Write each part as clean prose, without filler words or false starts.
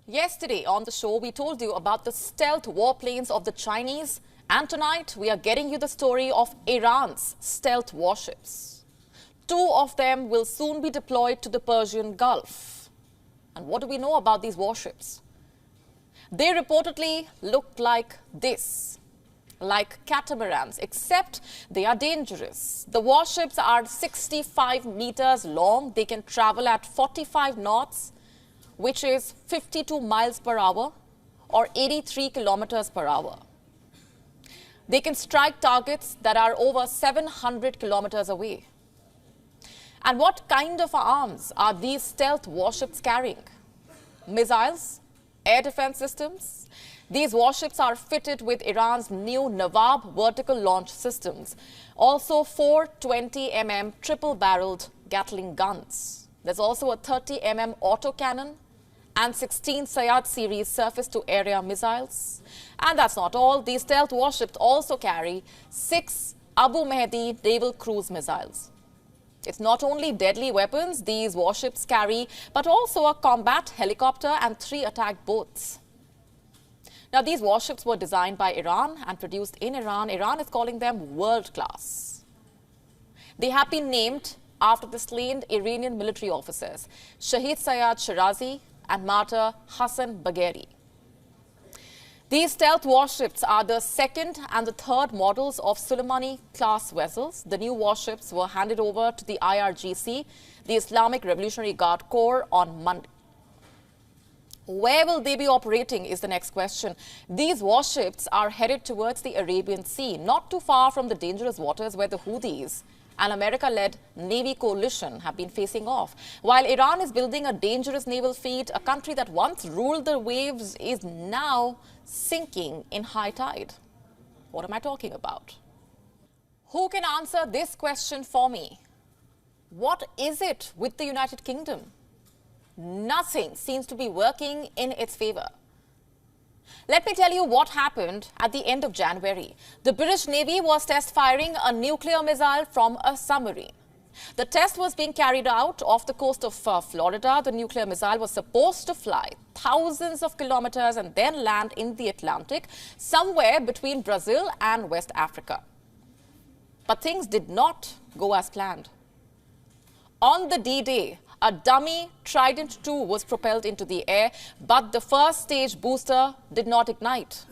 Yesterday on the show, we told you about the stealth warplanes of the Chinese, and tonight we are getting you the story of Iran's stealth warships. 2 of them will soon be deployed to the Persian Gulf. And what do we know about these warships? They reportedly look like this, like catamarans, except they are dangerous. The warships are 65 meters long. They can travel at 45 knots, which is 52 miles per hour or 83 kilometers per hour. They can strike targets that are over 700 kilometers away. And what kind of arms are these stealth warships carrying? Missiles? Air defense systems? These warships are fitted with Iran's new Nawab vertical launch systems. Also 4 20mm triple-barreled Gatling guns. There's also a 30mm autocannon and 16 Sayad series surface-to-area missiles. And that's not all. These stealth warships also carry 6 Abu Mahdi naval cruise missiles. It's not only deadly weapons these warships carry, but also a combat helicopter and 3 attack boats. Now, these warships were designed by Iran and produced in Iran. Iran is calling them world-class. They have been named after the slain Iranian military officers, Shahid Sayad Shirazi and martyr Hassan Bagheri. These stealth warships are the 2nd and the 3rd models of Soleimani-class vessels. The new warships were handed over to the IRGC, the Islamic Revolutionary Guard Corps, on Monday. Where will they be operating is the next question. These warships are headed towards the Arabian Sea, not too far from the dangerous waters where the Houthis, an America-led Navy coalition, have been facing off. While Iran is building a dangerous naval fleet, a country that once ruled the waves is now sinking in high tide. What am I talking about? Who can answer this question for me? What is it with the United Kingdom? Nothing seems to be working in its favor. Let me tell you what happened at the end of January. The British Navy was test firing a nuclear missile from a submarine. The test was being carried out off the coast of Florida. The nuclear missile was supposed to fly thousands of kilometers and then land in the Atlantic, somewhere between Brazil and West Africa. But things did not go as planned. On the D-Day, a dummy Trident II was propelled into the air, but the first stage booster did not ignite.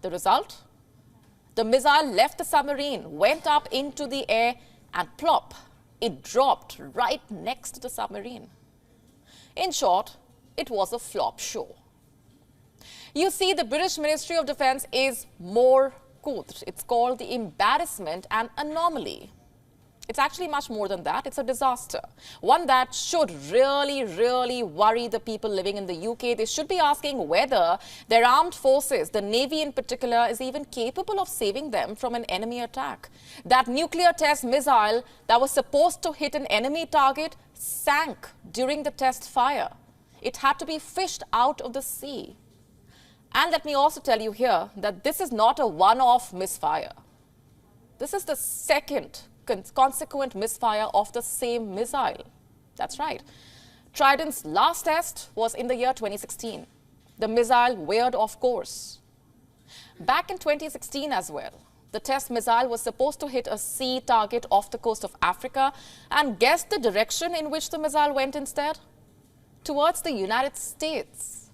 The result? The missile left the submarine, went up into the air, and plop, it dropped right next to the submarine. In short, it was a flop show. You see, the British Ministry of Defence is more couthed. It's called the embarrassment and anomaly. It's actually much more than that. It's a disaster. One that should really worry the people living in the UK. They should be asking whether their armed forces, the Navy in particular, is even capable of saving them from an enemy attack. That nuclear test missile that was supposed to hit an enemy target sank during the test fire. It had to be fished out of the sea. And let me also tell you here that this is not a one-off misfire. This is the 2nd consequent misfire of the same missile. That's right. Trident's last test was in the year 2016. The missile veered off course. Back in 2016 as well, the test missile was supposed to hit a sea target off the coast of Africa, and guess the direction in which the missile went instead? Towards the United States.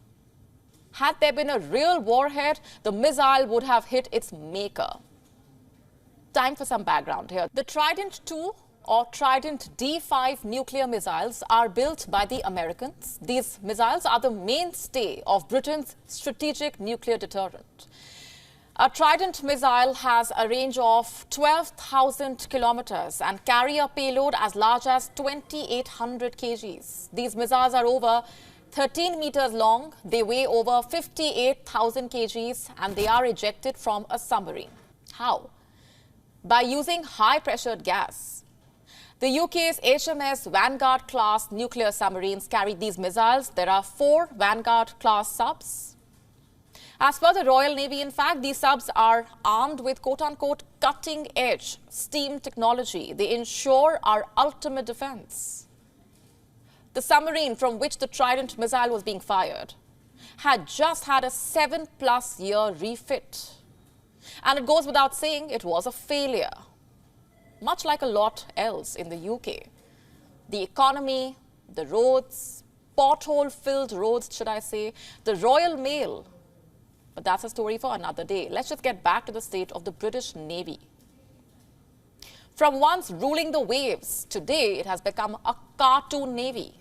Had there been a real warhead, the missile would have hit its maker. Time for some background here. The Trident II or Trident D5 nuclear missiles are built by the Americans. These missiles are the mainstay of Britain's strategic nuclear deterrent. A Trident missile has a range of 12,000 kilometers and carry a payload as large as 2,800 kgs. These missiles are over 13 meters long. They weigh over 58,000 kgs and they are ejected from a submarine. How? By using high-pressured gas. The UK's HMS Vanguard-class nuclear submarines carry these missiles. There are 4 Vanguard-class subs. As per the Royal Navy, in fact, these subs are armed with quote-unquote cutting-edge steam technology. They ensure our ultimate defense. The submarine from which the Trident missile was being fired had just had a 7+ year refit. And it goes without saying it was a failure, much like a lot else in the UK. The economy, the roads, pothole-filled roads, should I say, the Royal Mail. But that's a story for another day. Let's just get back to the state of the British Navy. From once ruling the waves, today it has become a cartoon navy,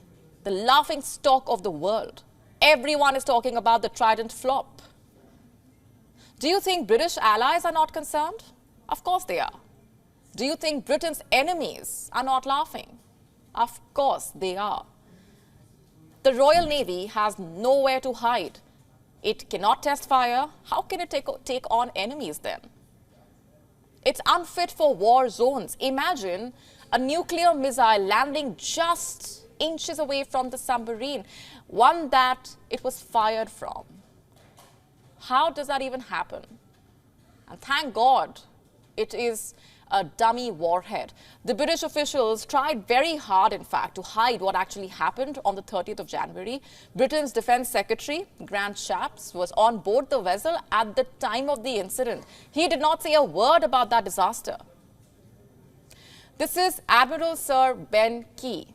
the laughing stock of the world. Everyone is talking about the Trident flop. Do you think British allies are not concerned? Of course they are. Do you think Britain's enemies are not laughing? Of course they are. The Royal Navy has nowhere to hide. It cannot test fire. How can it take on enemies then? It's unfit for war zones. Imagine a nuclear missile landing just inches away from the submarine, one that it was fired from. How does that even happen? And thank God it is a dummy warhead. The British officials tried very hard, in fact, to hide what actually happened on the 30th of January. Britain's Defence Secretary, Grant Shapps, was on board the vessel at the time of the incident. He did not say a word about that disaster. This is Admiral Sir Ben Key.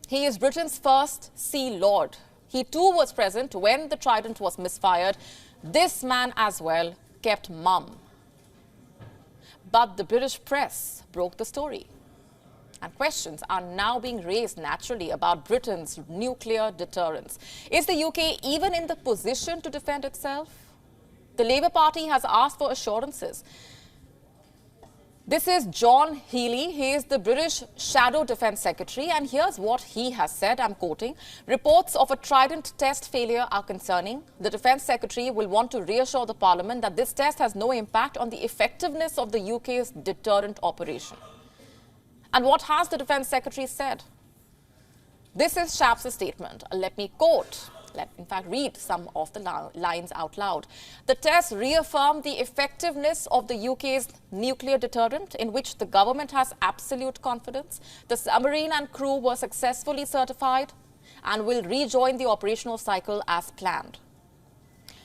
He is Britain's first Sea Lord. He too was present when the Trident was misfired. This man as well kept mum. But the British press broke the story. And questions are now being raised naturally about Britain's nuclear deterrence. Is the UK even in the position to defend itself? The Labour Party has asked for assurances. This is John Healey. He is the British Shadow Defence Secretary, and here's what he has said. I'm quoting, "Reports of a Trident test failure are concerning. The Defence Secretary will want to reassure the Parliament that this test has no impact on the effectiveness of the UK's deterrent operation." And what has the Defence Secretary said? This is Shapps' statement. Let me quote. In fact, read some of the lines out loud. "The test reaffirmed the effectiveness of the UK's nuclear deterrent, in which the government has absolute confidence. The submarine and crew were successfully certified and will rejoin the operational cycle as planned."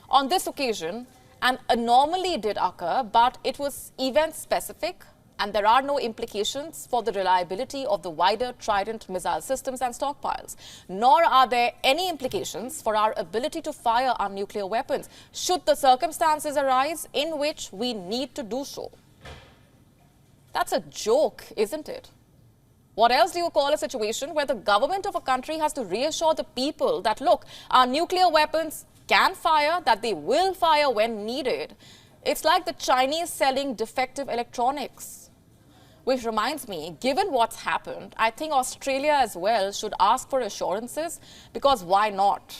On this occasion, an anomaly did occur, but it was event-specific, and there are no implications for the reliability of the wider Trident missile systems and stockpiles, nor are there any implications for our ability to fire our nuclear weapons, should the circumstances arise in which we need to do so. That's a joke, isn't it? What else do you call a situation where the government of a country has to reassure the people that, look, our nuclear weapons can fire, that they will fire when needed? It's like the Chinese selling defective electronics. Which reminds me, given what's happened, I think Australia as well should ask for assurances, because why not?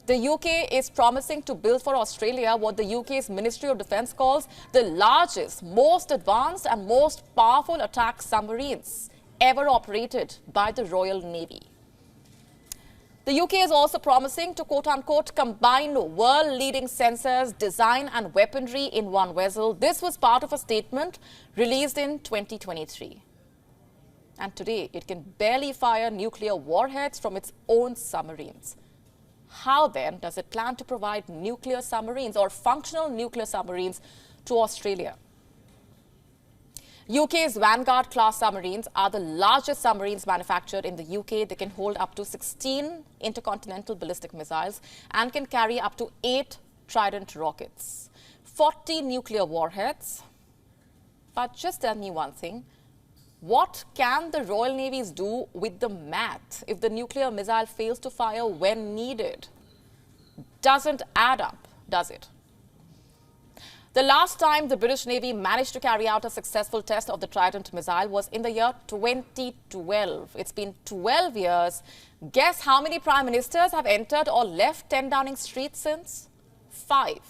The UK is promising to build for Australia what the UK's Ministry of Defence calls the largest, most advanced and most powerful attack submarines ever operated by the Royal Navy. The UK is also promising to quote-unquote combine world-leading sensors, design and weaponry in one vessel. This was part of a statement released in 2023. And today, it can barely fire nuclear warheads from its own submarines. How then does it plan to provide nuclear submarines or functional nuclear submarines to Australia? UK's Vanguard class submarines are the largest submarines manufactured in the UK. They can hold up to 16 intercontinental ballistic missiles and can carry up to 8 Trident rockets, 40 nuclear warheads. But just tell me one thing. What can the Royal Navies do with the math if the nuclear missile fails to fire when needed? Doesn't add up, does it? The last time the British Navy managed to carry out a successful test of the Trident missile was in the year 2012. It's been 12 years. Guess how many prime ministers have entered or left 10 Downing Street since? 5.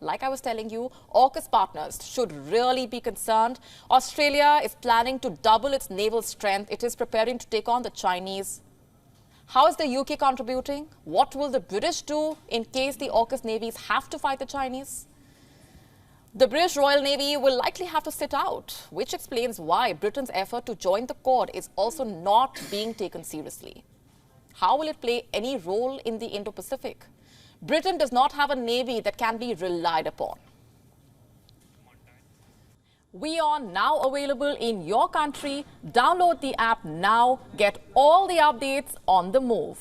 Like I was telling you, AUKUS partners should really be concerned. Australia is planning to double its naval strength. It is preparing to take on the Chinese. How is the UK contributing? What will the British do in case the AUKUS navies have to fight the Chinese? The British Royal Navy will likely have to sit out, which explains why Britain's effort to join the Quad is also not being taken seriously. How will it play any role in the Indo-Pacific? Britain does not have a navy that can be relied upon. WION now available in your country. Download the app now. Get all the updates on the move.